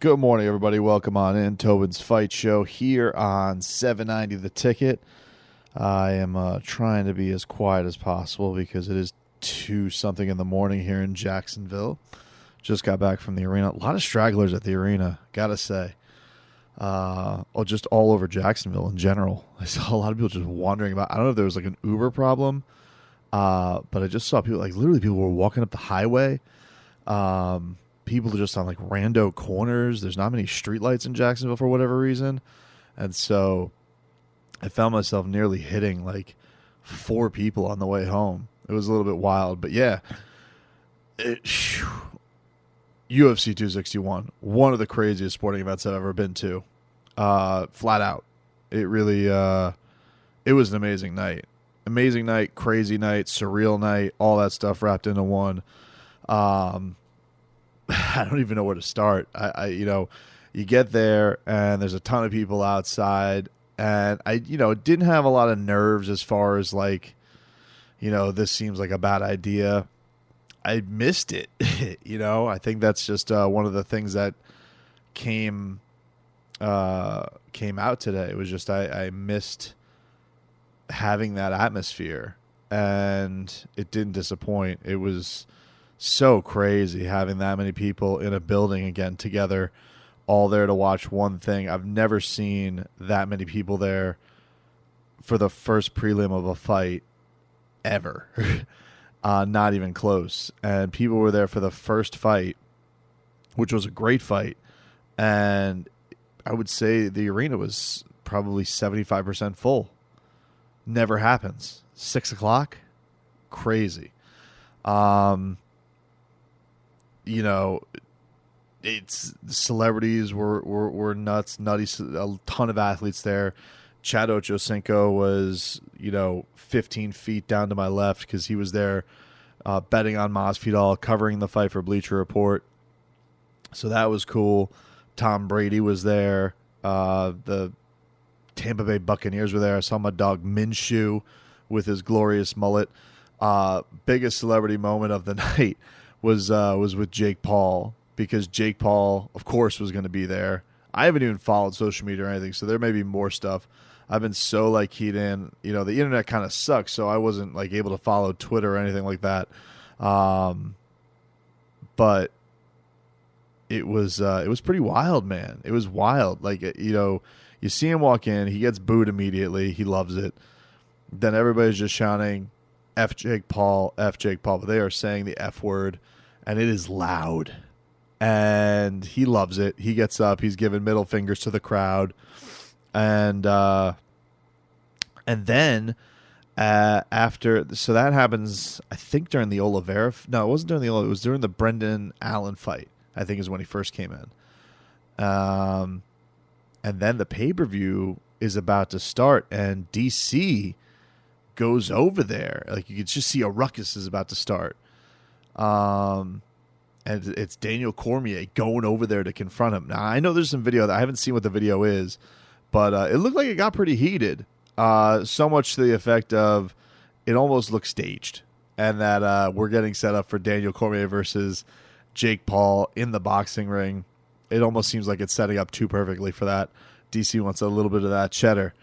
Good morning, everybody. Welcome on in. Tobin's Fight Show here on 790 The Ticket. I am trying to be as quiet as possible because it is 2-something in the morning here in Jacksonville. Just got back from the arena. A lot of stragglers at the arena, gotta say. Just all over Jacksonville in general. I saw a lot of people just wandering about. I don't know if there was like an Uber problem, but I just saw people, like literally people were walking up the highway. People are just on like rando corners. There's not many streetlights in Jacksonville for whatever reason. And so I found myself nearly hitting like 4 people on the way home. It was a little bit wild, but yeah. UFC 261, one of the craziest sporting events I've ever been to. Flat out. It really, it was an amazing night. Amazing night, crazy night, surreal night, all that stuff wrapped into one. I don't even know where to start. You get there and there's a ton of people outside, and I didn't have a lot of nerves as far as like, this seems like a bad idea. I missed it. I think that's just one of the things that came out today. It was just I missed having that atmosphere, and it didn't disappoint. It was so crazy having that many people in a building again together, all there to watch one thing. I've never seen that many people there for the first prelim of a fight ever. Not even close. And people were there for the first fight, which was a great fight. And I would say the arena was probably 75% full. Never happens. 6 o'clock? Crazy. It's celebrities were nutty. A ton of athletes there. Chad Ochocinco was 15 feet down to my left because he was there betting on Masvidal, covering the fight for Bleacher Report. So that was cool. Tom Brady was there. The Tampa Bay Buccaneers were there. I saw my dog Minshew with his glorious mullet. Biggest celebrity moment of the night was with Jake Paul, because Jake Paul, of course, was going to be there. I haven't even followed social media or anything, so there may be more stuff. I've been so like keyed in. The internet kind of sucks, so I wasn't like able to follow Twitter or anything like that. But it was pretty wild, man. It was wild. Like you see him walk in, he gets booed immediately. He loves it. Then everybody's just shouting, F Jake Paul, F Jake Paul. But they are saying the F word, and it is loud. And he loves it. He gets up. He's giving middle fingers to the crowd. And then after, so that happens, I think during the Oliveira. No, it wasn't during the Oliveira. It was during the Brendan Allen fight, I think is when he first came in. And then the pay-per-view is about to start, and DC goes over there. Like, you could just see a ruckus is about to start. And it's Daniel Cormier going over there to confront him. Now, I know there's some video that I haven't seen what the video is, but it looked like it got pretty heated. So much to the effect of it almost looks staged, and that we're getting set up for Daniel Cormier versus Jake Paul in the boxing ring. It almost seems like it's setting up too perfectly for that. DC wants a little bit of that cheddar.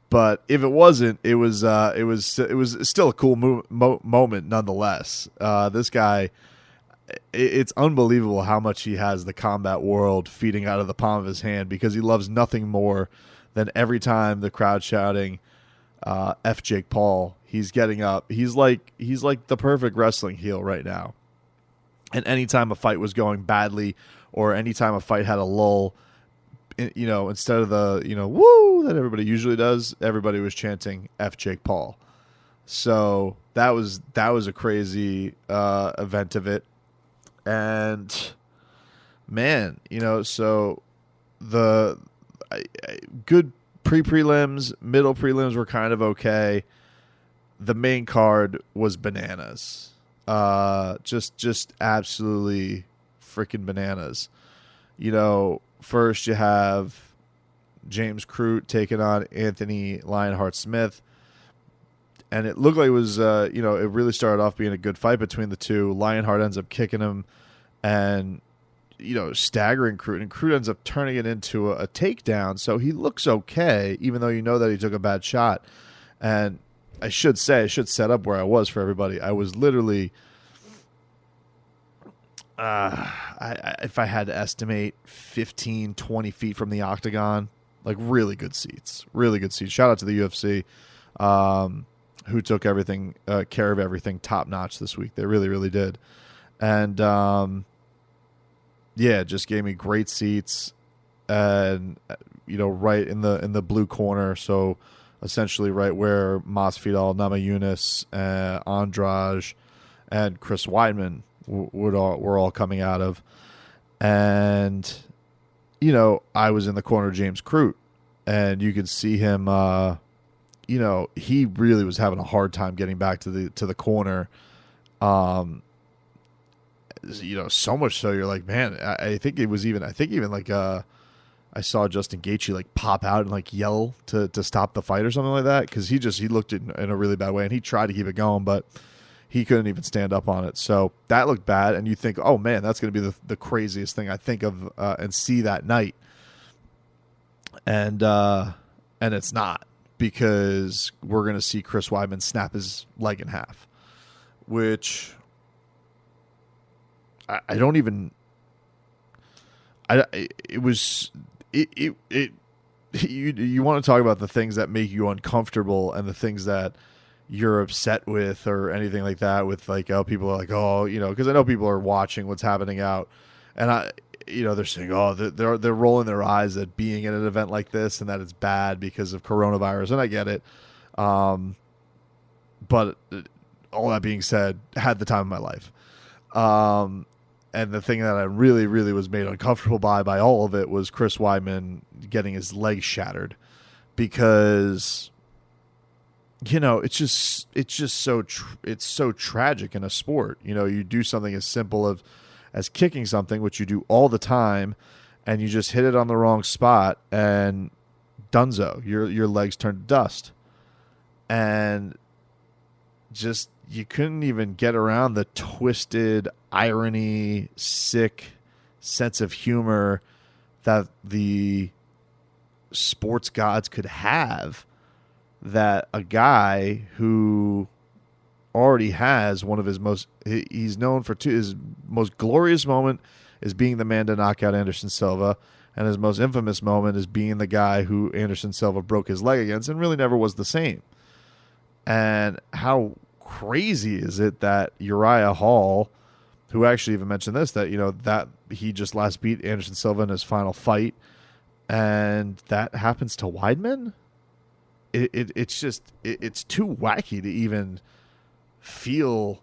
But if it wasn't, it was still a cool moment nonetheless. This guy, it's unbelievable how much he has the combat world feeding out of the palm of his hand, because he loves nothing more than every time the crowd shouting F Jake Paul, he's getting up. He's like the perfect wrestling heel right now. And anytime a fight was going badly, or anytime a fight had a lull, instead of the woo that everybody usually does, everybody was chanting F Jake Paul. So that was a crazy event of it. And man, so the good pre-prelims, middle prelims were kind of okay. The main card was bananas. Just absolutely freaking bananas. First you have James Crute taking on Anthony Lionheart Smith. And it looked like it was, it really started off being a good fight between the two. Lionheart ends up kicking him, and staggering Crute, and Crute ends up turning it into a takedown. So he looks okay, even though that he took a bad shot. And I should set up where I was for everybody. I was literally, if I had to estimate, 15, 20 feet from the octagon. Like, really good seats. Really good seats. Shout out to the UFC, who took care of everything top notch this week. They really, really did. And just gave me great seats, and right in the blue corner. So essentially, right where Masvidal, Namajunas, Andrade, and Chris Weidman were all coming out of, and I was in the corner of James Crute, and you could see him. He really was having a hard time getting back to the corner. So much so you're like, man, I think even like I saw Justin Gaethje like pop out and like yell to stop the fight or something like that, because he looked in a really bad way, and he tried to keep it going, but he couldn't even stand up on it. So that looked bad, and you think, oh man, that's going to be the craziest thing I think of and see that night, and it's not, because we're going to see Chris Weidman snap his leg in half, which I don't even. You want to talk about the things that make you uncomfortable and the things that you're upset with or anything like that, with like, oh, people are like, oh, because I know people are watching what's happening out, and they're saying, oh, they're rolling their eyes at being at an event like this and that it's bad because of coronavirus, and I get it, but all that being said, had the time of my life. And the thing that I really, really was made uncomfortable by all of it was Chris Weidman getting his leg shattered, because it's just so tragic in a sport. You do something as simple as kicking something, which you do all the time, and you just hit it on the wrong spot, and dunzo, your legs turn to dust, and just. You couldn't even get around the twisted irony, sick sense of humor that the sports gods could have, that a guy who already has one of he's known for his most glorious moment is being the man to knock out Anderson Silva, and his most infamous moment is being the guy who Anderson Silva broke his leg against and really never was the same. And how crazy is it that Uriah Hall, who actually even mentioned this, that that he just last beat Anderson Silva in his final fight, and that happens to Weidman? It's too wacky to even feel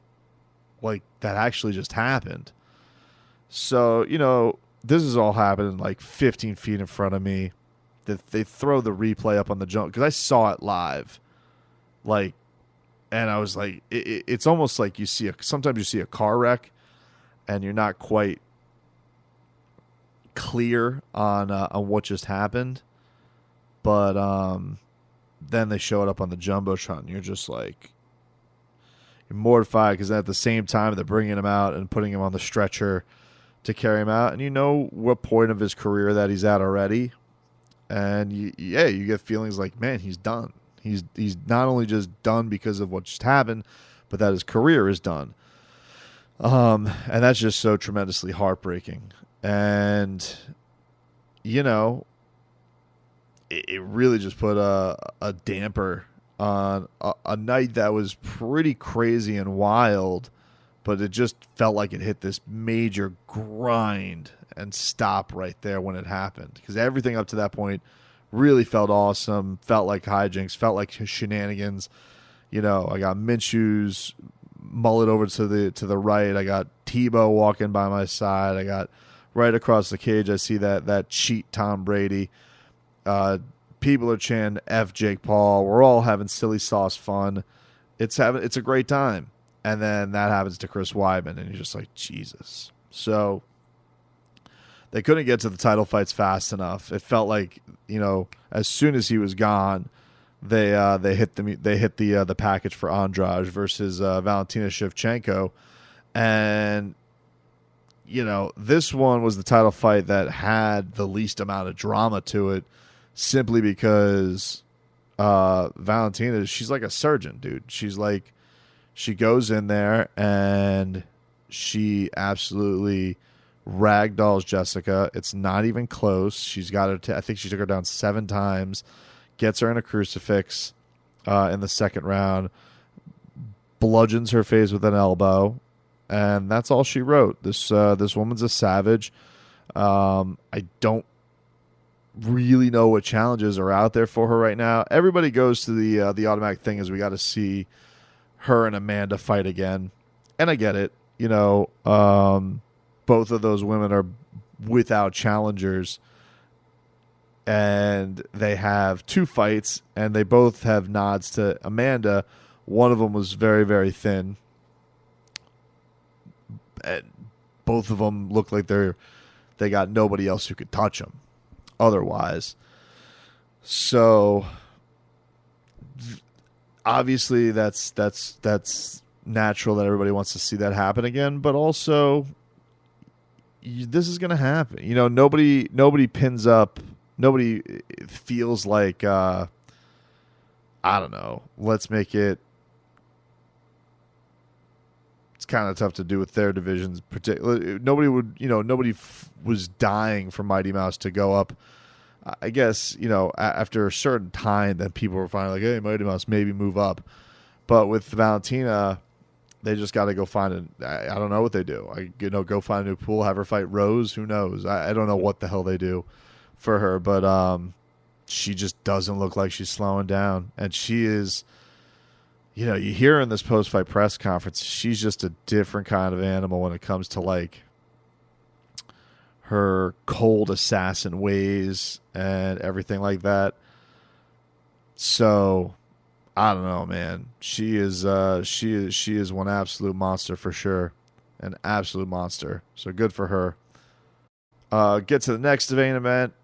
like that actually just happened. So this is all happening like 15 feet in front of me. That they throw the replay up on the jump, because I saw it live, and I was like, it's almost like sometimes you see a car wreck, and you're not quite clear on what just happened, but then they show it up on the jumbotron, and you're just like, you're mortified, because at the same time they're bringing him out and putting him on the stretcher to carry him out, and what point of his career that he's at already, and you get feelings like, man, he's done. He's not only just done because of what just happened, but that his career is done. And that's just so tremendously heartbreaking. And, it really just put a damper on a night that was pretty crazy and wild, but it just felt like it hit this major grind and stop right there when it happened. Because everything up to that point really felt awesome, felt like hijinks, felt like shenanigans. I got Minshew's mullet over to the right. I got Tebow walking by my side. I got right across the cage, I see that cheat Tom Brady. People are chanting F Jake Paul. We're all having silly sauce fun. It's a great time. And then that happens to Chris Weidman, and you're just like, Jesus. So they couldn't get to the title fights fast enough. It felt like, as soon as he was gone, they hit the package for Andrade versus Valentina Shevchenko, and this one was the title fight that had the least amount of drama to it, simply because Valentina, she's like a surgeon, dude. She goes in there and she absolutely ragdolls Jessica. It's not even close. She's got her. I think she took her down 7 times. Gets her in a crucifix in the second round. Bludgeons her face with an elbow, and that's all she wrote. This woman's a savage. I don't really know what challenges are out there for her right now. Everybody goes to the automatic thing is we got to see her and Amanda fight again, and I get it. Both of those women are without challengers, and they have 2 fights, and they both have nods to Amanda. One of them was very, very thin, and both of them look like they got nobody else who could touch them otherwise. So obviously that's natural that everybody wants to see that happen again, but also this is going to happen. Nobody pins up. Nobody feels like I don't know. Let's make it. It's kind of tough to do with their divisions. Particularly, nobody was dying for Mighty Mouse to go up. I guess after a certain time, then people were finally like, "Hey, Mighty Mouse, maybe move up." But with Valentina, they just got to go find I don't know what they do. Go find a new pool, have her fight Rose. Who knows? I don't know what the hell they do for her, but she just doesn't look like she's slowing down, and she is. You hear her in this post-fight press conference, she's just a different kind of animal when it comes to like her cold assassin ways and everything like that. So I don't know, man. She is one absolute monster for sure, an absolute monster. So good for her. Get to the next main event.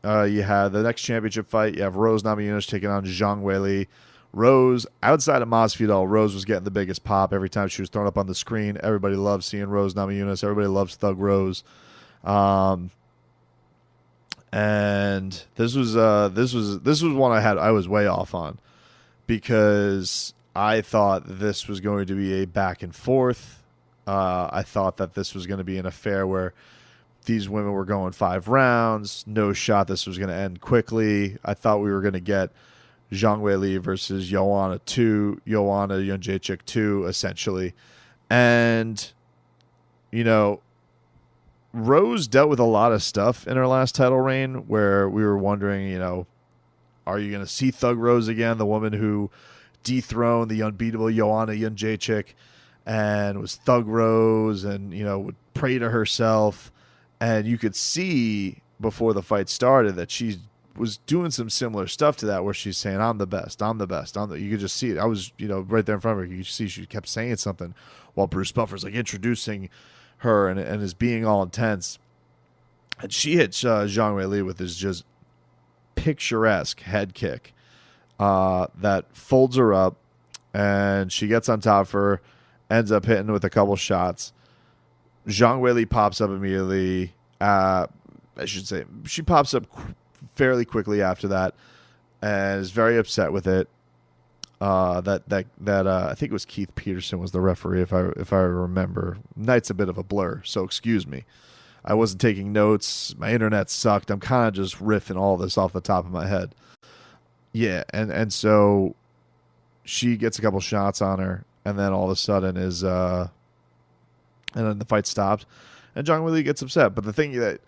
You have the next championship fight. You have Rose Namajunas taking on Zhang Weili. Rose, outside of Masvidal, Rose was getting the biggest pop every time she was thrown up on the screen. Everybody loves seeing Rose Namajunas. Everybody loves Thug Rose. And this was one I was way off on, because I thought this was going to be a back and forth. I thought that this was going to be an affair where these women were going 5 rounds. No shot this was going to end quickly. I thought we were going to get Zhang Weili versus Joanna Jędrzejczyk 2, essentially. And, Rose dealt with a lot of stuff in her last title reign where we were wondering, are you going to see Thug Rose again, the woman who dethroned the unbeatable Joanna Jędrzejczyk and was Thug Rose and, would pray to herself. And you could see before the fight started that she was doing some similar stuff to that, where she's saying, I'm the best. You could just see it. I was, right there in front of her. You could see she kept saying something while Bruce Buffer's like introducing her and is being all intense. And she hit Zhang Weili with this just picturesque head kick that folds her up, and she gets on top of her, ends up hitting with a couple shots. Zhang Weili pops up immediately. I should say she pops up fairly quickly after that, and is very upset with it. I think it was Keith Peterson was the referee, if I remember. Night's a bit of a blur, so excuse me. I wasn't taking notes. My internet sucked. I'm kind of just riffing all this off the top of my head. Yeah, and so she gets a couple shots on her, and then all of a sudden and then the fight stops, and Zhang Weili gets upset. But the thing that,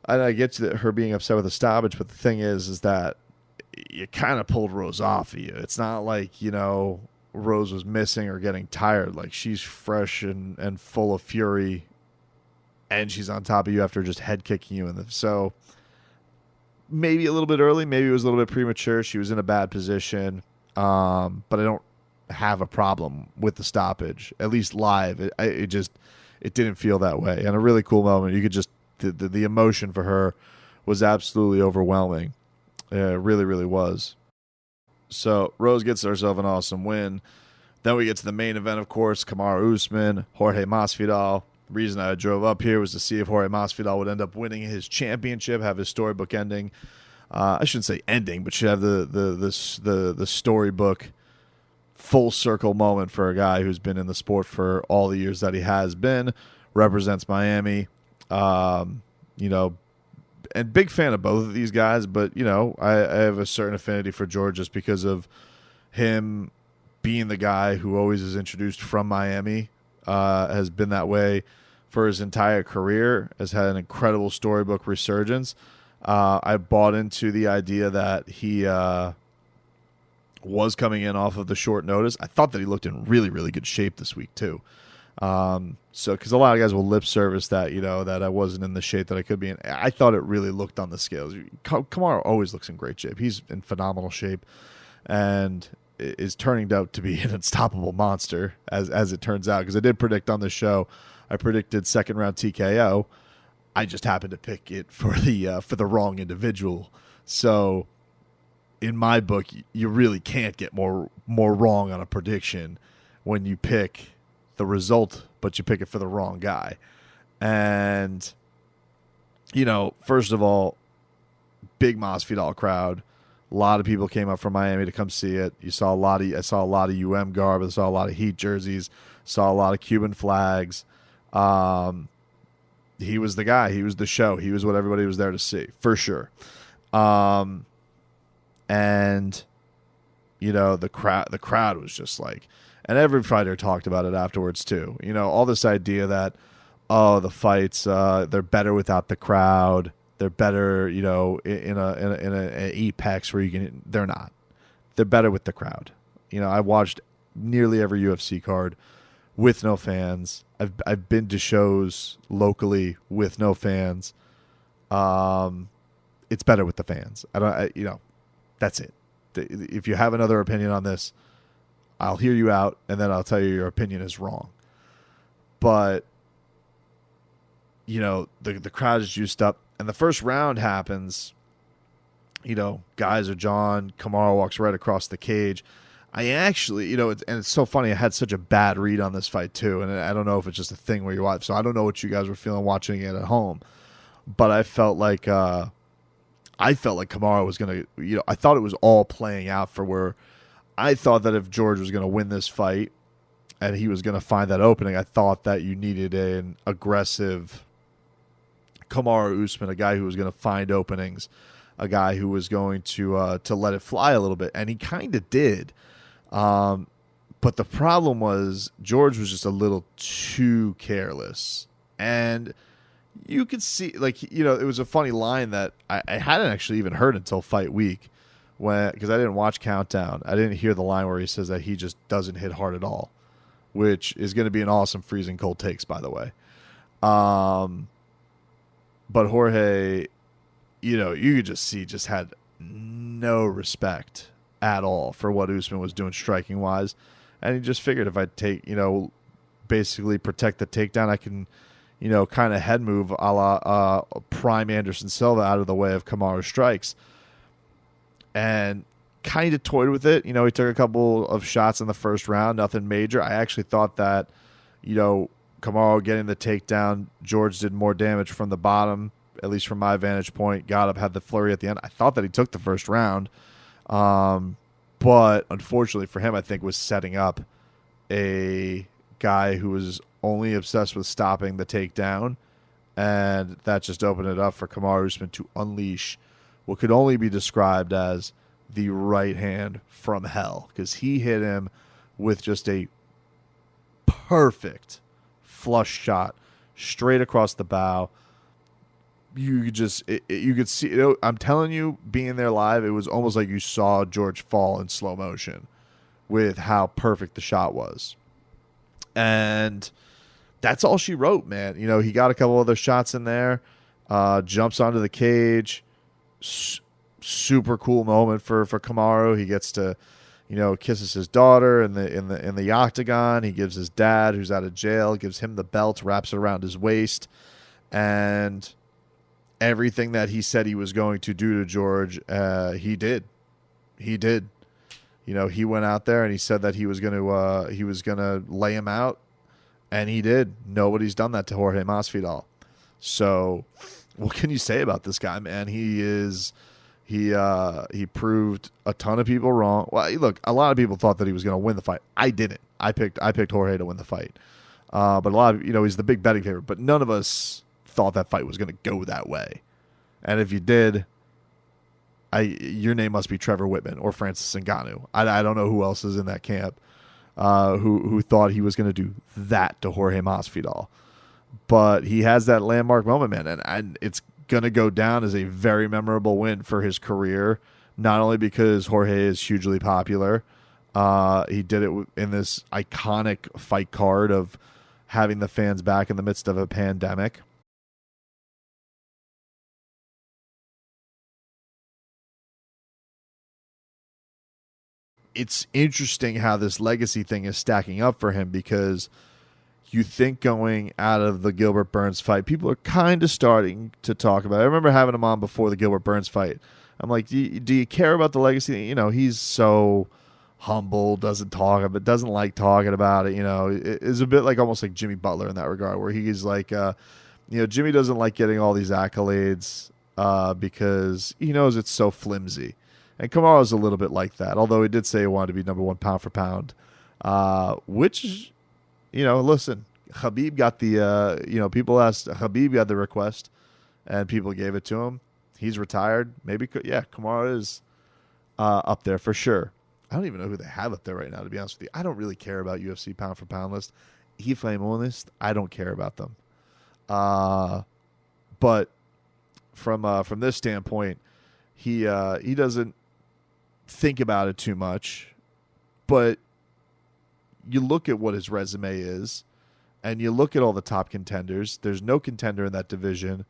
and I get to her being upset with the stoppage, but the thing is that you kind of pulled Rose off of you. It's not like, Rose was missing or getting tired. Like, she's fresh and full of fury, and she's on top of you after just head kicking you. So maybe a little bit early, maybe it was a little bit premature. She was in a bad position, but I don't have a problem with the stoppage, at least live. It didn't feel that way. And a really cool moment. You could just, the emotion for her was absolutely overwhelming. It really, really was. So Rose gets herself an awesome win. Then we get to the main event, of course, Kamaru Usman, Jorge Masvidal. The reason I drove up here was to see if Jorge Masvidal would end up winning his championship, have his storybook ending. I shouldn't say ending, but should have the storybook full circle moment for a guy who's been in the sport for all the years that he has been, represents Miami. You know, and big fan of both of these guys, but you know, I have a certain affinity for George just because of him being the guy who always is introduced from Miami, has been that way for his entire career, has had an incredible storybook resurgence. I bought into the idea that he was coming in off of the short notice. I thought that he looked in really, really good shape this week too. So, because a lot of guys will lip service that, you know, that I wasn't in the shape that I could be in. I thought it really looked on the scales. Kamaru always looks in great shape. He's in phenomenal shape and is turning out to be an unstoppable monster, as it turns out. Because I did predict on the show, I predicted second round TKO. I just happened to pick it for the wrong individual. So, in my book, you really can't get more wrong on a prediction when you pick the result, but you pick it for the wrong guy. And, you know, first of all, big Masvidal crowd. A lot of people came up from Miami to come see it. I saw a lot of garb. I saw a lot of Heat jerseys. Saw a lot of Cuban flags. He was the guy. He was the show. He was what everybody was there to see, for sure. And, you know, the crowd was just like, and every fighter talked about it afterwards too. You know, all this idea that, oh, the fights, they're better without the crowd. They're better, you know, in an apex where they're not. They're better with the crowd. You know, I watched nearly every UFC card with no fans. I've been to shows locally with no fans. It's better with the fans. You know, that's it. If you have another opinion on this, I'll hear you out, and then I'll tell you your opinion is wrong. But, you know, the crowd is juiced up, and the first round happens. You know, guys are John. Kamaru walks right across the cage. I actually, you know, and it's so funny. I had such a bad read on this fight, too, and I don't know if it's just a thing where you watch. So I don't know what you guys were feeling watching it at home. But I felt like Kamaru was going to, you know, I thought it was all playing out for where I thought that if George was going to win this fight and he was going to find that opening, I thought that you needed an aggressive Kamaru Usman, a guy who was going to find openings, a guy who was going to let it fly a little bit. And he kind of did. But the problem was George was just a little too careless. And you could see, like, you know, it was a funny line that I hadn't actually even heard until fight week, because I didn't watch Countdown. I didn't hear the line where he says that he just doesn't hit hard at all, which is going to be an awesome freezing cold takes, by the way. But Jorge, you know, you could just see just had no respect at all for what Usman was doing striking wise, and he just figured if I take, you know, basically protect the takedown, I can, you know, kind of head move a la prime Anderson Silva out of the way of Kamaru's strikes. And kind of toyed with it. You know, he took a couple of shots in the first round, nothing major. I actually thought that, you know, Kamaru getting the takedown, George did more damage from the bottom, at least from my vantage point. Got up, had the flurry at the end. I thought that he took the first round. But unfortunately for him, I think was setting up a guy who was only obsessed with stopping the takedown. And that just opened it up for Kamaru Usman to unleash what could only be described as the right hand from hell, because he hit him with just a perfect flush shot straight across the bow. You could just, you could see, you know, I'm telling you, being there live, it was almost like you saw George fall in slow motion with how perfect the shot was. And that's all she wrote, man. You know, he got a couple other shots in there, jumps onto the cage. Super cool moment for Kamaru. He gets to, you know, kisses his daughter in the octagon. He gives his dad, who's out of jail, gives him the belt, wraps it around his waist, and everything that he said he was going to do to George, he did. He did. You know, he went out there and he said that he was going to lay him out, And he did. Nobody's done that to Jorge Masvidal. So, what can you say about this guy, man? He proved a ton of people wrong. Well, look, a lot of people thought that he was going to win the fight. I didn't. I picked Jorge to win the fight. But a lot of he's the big betting favorite. But none of us thought that fight was going to go that way. And if you did, your name must be Trevor Whitman or Francis Ngannou. I don't know who else is in that camp who thought he was going to do that to Jorge Masvidal. But he has that landmark moment, man, and it's going to go down as a very memorable win for his career, not only because Jorge is hugely popular. He did it in this iconic fight card of having the fans back in the midst of a pandemic. It's interesting how this legacy thing is stacking up for him because you think going out of the Gilbert Burns fight, people are kind of starting to talk about it. I remember having him on before the Gilbert Burns fight. I'm like, do you care about the legacy? He's so humble, doesn't like talking about it. It's a bit like almost like Jimmy Butler in that regard, where he's like, Jimmy doesn't like getting all these accolades because he knows it's so flimsy. And Kamaru's a little bit like that, although he did say he wanted to be number one pound for pound, which, listen, Khabib got the, people asked, Khabib got the request, and people gave it to him. He's retired. Maybe, Kamaru is up there for sure. I don't even know who they have up there right now, to be honest with you. I don't really care about UFC pound for pound list. If I'm honest, I don't care about them. But from this standpoint, he doesn't think about it too much. But you look at what his resume is, and you look at all the top contenders. There's no contender in that division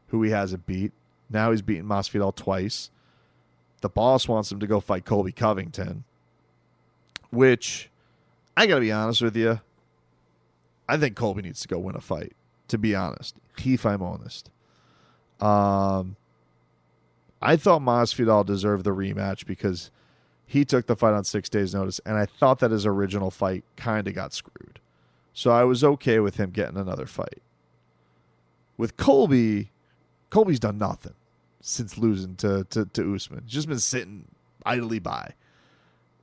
who he hasn't beat. Now he's beaten Masvidal twice. The boss wants him to go fight Colby Covington, which, I got to be honest with you, I think Colby needs to go win a fight, to be honest. If I'm honest. I thought Masvidal deserved the rematch because he took the fight on 6 days' notice, and I thought that his original fight kind of got screwed. So I was okay with him getting another fight. With Colby's done nothing since losing to Usman. He's just been sitting idly by,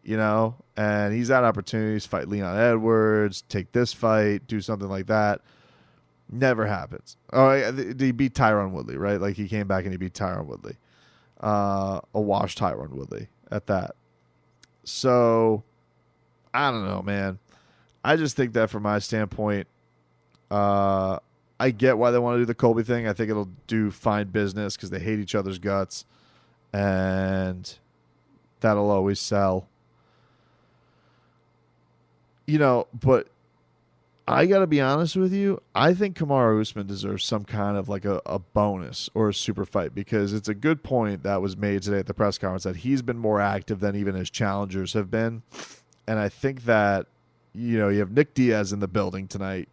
and he's had opportunities to fight Leon Edwards, take this fight, do something like that. Never happens. Oh, he beat Tyron Woodley, right? Like, he came back and he beat Tyron Woodley. A washed Tyron Woodley at that. So, I don't know, man. I just think that from my standpoint, I get why they want to do the Colby thing. I think it'll do fine business because they hate each other's guts, and that'll always sell. But I got to be honest with you. I think Kamaru Usman deserves some kind of like a bonus or a super fight, because it's a good point that was made today at the press conference that he's been more active than even his challengers have been. And I think that, you have Nick Diaz in the building tonight.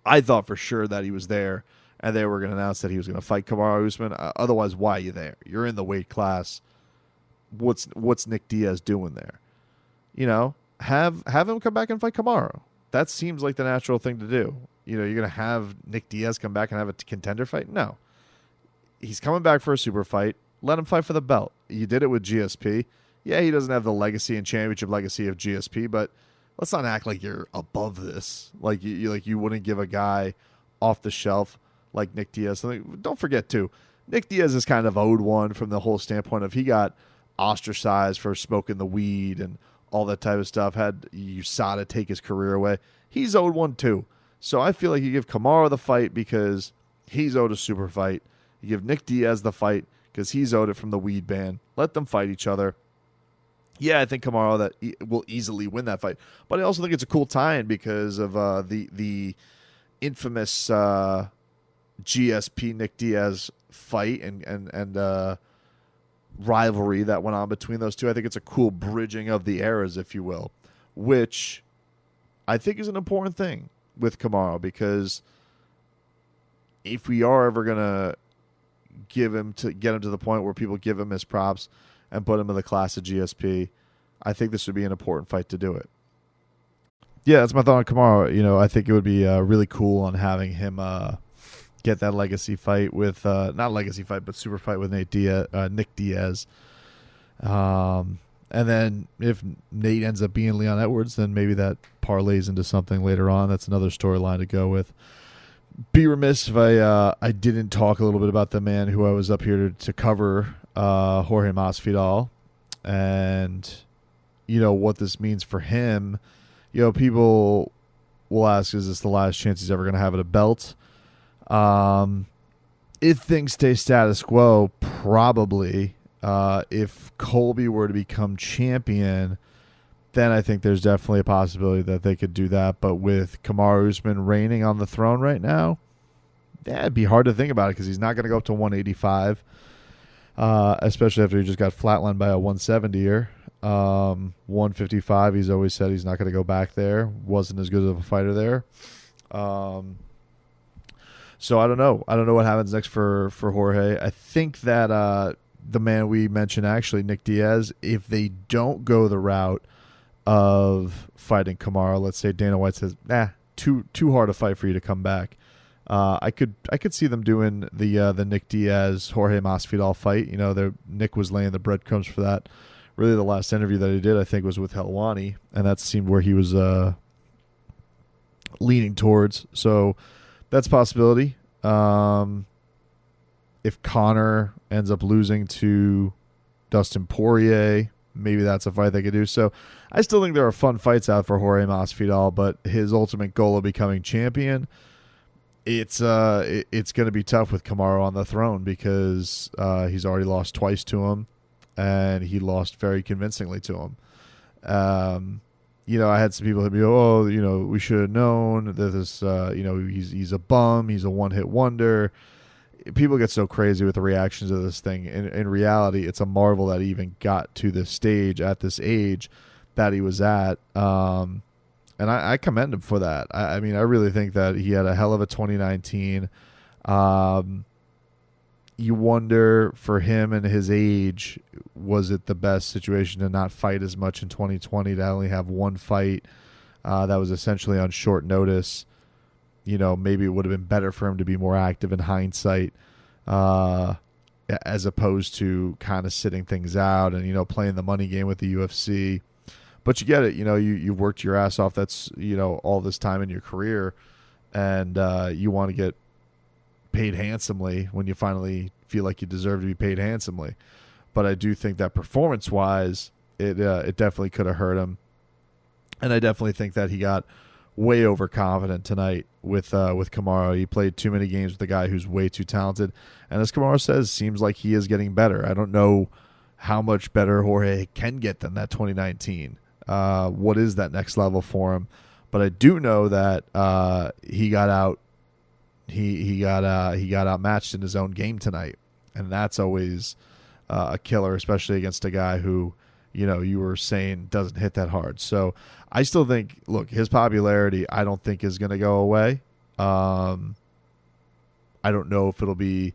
I thought for sure that he was there and they were going to announce that he was going to fight Kamaru Usman. Otherwise, why are you there? You're in the weight class. What's Nick Diaz doing there? Have him come back and fight Kamaru. That seems like the natural thing to do. You're going to have Nick Diaz come back and have a contender fight? No. He's coming back for a super fight. Let him fight for the belt. You did it with GSP. Yeah, he doesn't have the legacy and championship legacy of GSP, but let's not act like you're above this. Like you wouldn't give a guy off the shelf like Nick Diaz something. Don't forget, too, Nick Diaz is kind of owed one from the whole standpoint of he got ostracized for smoking the weed and all that type of stuff, had USADA take his career away. He's owed one too. So I feel like you give Kamaru the fight because he's owed a super fight. You give Nick Diaz the fight because he's owed it from the weed ban. Let them fight each other. Yeah, I think Kamaru will easily win that fight. But I also think it's a cool tie-in because of the infamous GSP Nick Diaz fight and rivalry that went on between those two. I think it's a cool bridging of the eras, if you will, which I think is an important thing with Kamaru, because if we are ever going to get him to the point where people give him his props and put him in the class of GSP, I think this would be an important fight to do it. Yeah, that's my thought on Kamaru. I think it would be really cool on having him get that legacy fight with not legacy fight, but super fight with Nick Diaz. And then if Nate ends up being Leon Edwards, then maybe that parlays into something later on. That's another storyline to go with. Be remiss if I didn't talk a little bit about the man who I was up here to cover, Jorge Masvidal, and what this means for him. People will ask, is this the last chance he's ever going to have at a belt? If things stay status quo, probably. If Colby were to become champion, then I think there's definitely a possibility that they could do that. But with Kamaru Usman reigning on the throne right now, it'd be hard to think about it because he's not going to go up to 185, especially after he just got flatlined by a 170-er. 155, he's always said he's not going to go back there. Wasn't as good of a fighter there. So I don't know. I don't know what happens next for Jorge. I think that the man we mentioned, actually, Nick Diaz, if they don't go the route of fighting Kamaru, let's say Dana White says, too hard a fight for you to come back. I could see them doing the Nick Diaz Jorge Masvidal fight. Nick was laying the breadcrumbs for that. Really, the last interview that he did, I think, was with Helwani, and that seemed where he was leaning towards. So that's a possibility. If Conor ends up losing to Dustin Poirier, maybe that's a fight they could do. So I still think there are fun fights out for Jorge Masvidal, but his ultimate goal of becoming champion, it's going to be tough with Kamaru on the throne because he's already lost twice to him, and he lost very convincingly to him. I had some people who be, we should have known that this, he's a bum, he's a one-hit wonder. People get so crazy with the reactions of this thing. In reality, it's a marvel that he even got to this stage at this age that he was at. And I commend him for that. I really think that he had a hell of a 2019. You wonder, for him and his age, was it the best situation to not fight as much in 2020, to only have one fight that was essentially on short notice? Maybe it would have been better for him to be more active in hindsight, as opposed to kind of sitting things out and, playing the money game with the UFC. But you get it. You've worked your ass off. That's, all this time in your career, and you want to get paid handsomely when you finally feel like you deserve to be paid handsomely. But I do think that performance-wise, it definitely could have hurt him. And I definitely think that he got way overconfident tonight with Kamaru. He played too many games with a guy who's way too talented. And as Kamaru says, seems like he is getting better. I don't know how much better Jorge can get than that 2019. What is that next level for him? But I do know that he got out. He got outmatched in his own game tonight, and that's always a killer, especially against a guy who, you were saying doesn't hit that hard. So I still think, look, his popularity, I don't think is going to go away. I don't know if it'll be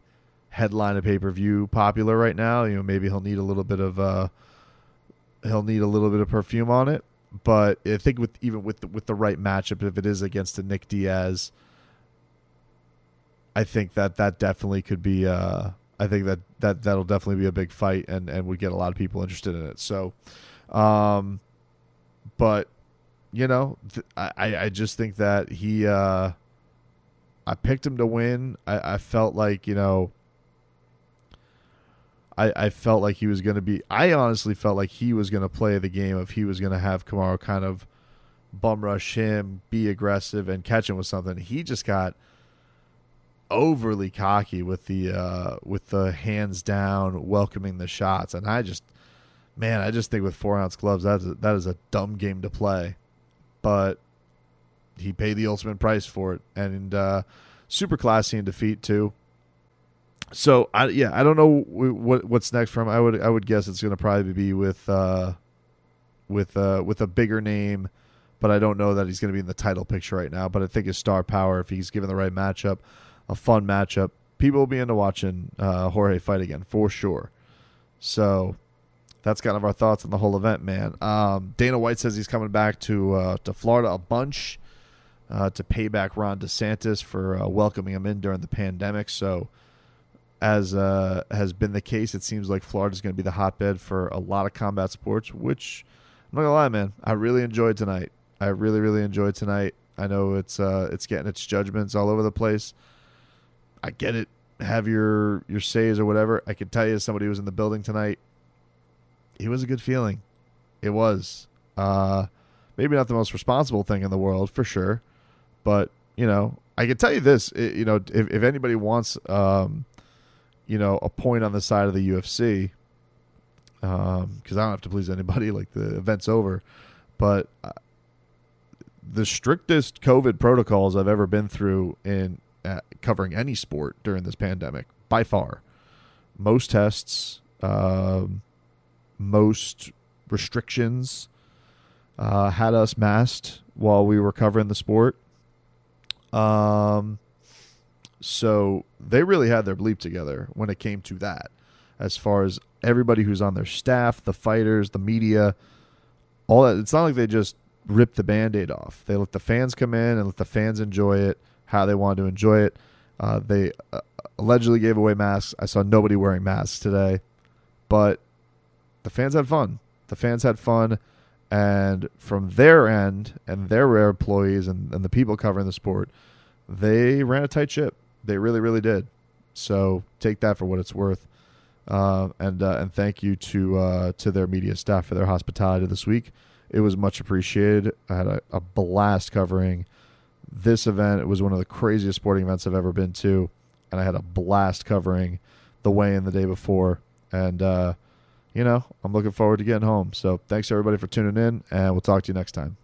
headline a pay-per-view popular right now. Maybe he'll need a little bit of perfume on it. But I think with the right matchup, if it is against a Nick Diaz, I think that definitely could be. I think that'll definitely be a big fight, and would get a lot of people interested in it. So, but I just think that he. I picked him to win. I felt like I felt like he was going to be. I honestly felt like he was going to play the game of he was going to have Kamaru kind of bum rush him, be aggressive, and catch him with something. He just got overly cocky with the hands down, welcoming the shots, and I just think with 4-ounce gloves that is a dumb game to play, but he paid the ultimate price for it, and super classy in defeat too. So I don't know what's next for him. I would guess it's going to probably be with a bigger name, but I don't know that he's going to be in the title picture right now. But I think his star power, if he's given the right matchup, a fun matchup, people will be into watching Jorge fight again for sure. So that's kind of our thoughts on the whole event, man. Dana White says he's coming back to Florida a bunch to pay back Ron DeSantis for welcoming him in during the pandemic. So, as has been the case, it seems like Florida is going to be the hotbed for a lot of combat sports, which I'm not going to lie, man, I really enjoyed tonight. I really, really enjoyed tonight. I know it's getting its judgments all over the place. I get it. Have your says or whatever. I can tell you, as somebody who was in the building tonight, it was a good feeling. It was. Maybe not the most responsible thing in the world, for sure. But, I can tell you this. If anybody wants, a point on the side of the UFC, because I don't have to please anybody, like the event's over. But the strictest COVID protocols I've ever been through in covering any sport during this pandemic, by far. Most tests, most restrictions had us masked while we were covering the sport. So they really had their bleep together when it came to that, as far as everybody who's on their staff, the fighters, the media, all that. It's not like they just ripped the Band-Aid off. They let the fans come in and let the fans enjoy it how they wanted to enjoy it. They allegedly gave away masks. I saw nobody wearing masks today, but the fans had fun. The fans had fun, and from their end and their employees and the people covering the sport, they ran a tight ship. They really, really did. So take that for what it's worth. And thank you to their media staff for their hospitality this week. It was much appreciated. I had a blast covering this event. It was one of the craziest sporting events I've ever been to, and I had a blast covering the weigh-in the day before. And, I'm looking forward to getting home. So thanks, everybody, for tuning in, and we'll talk to you next time.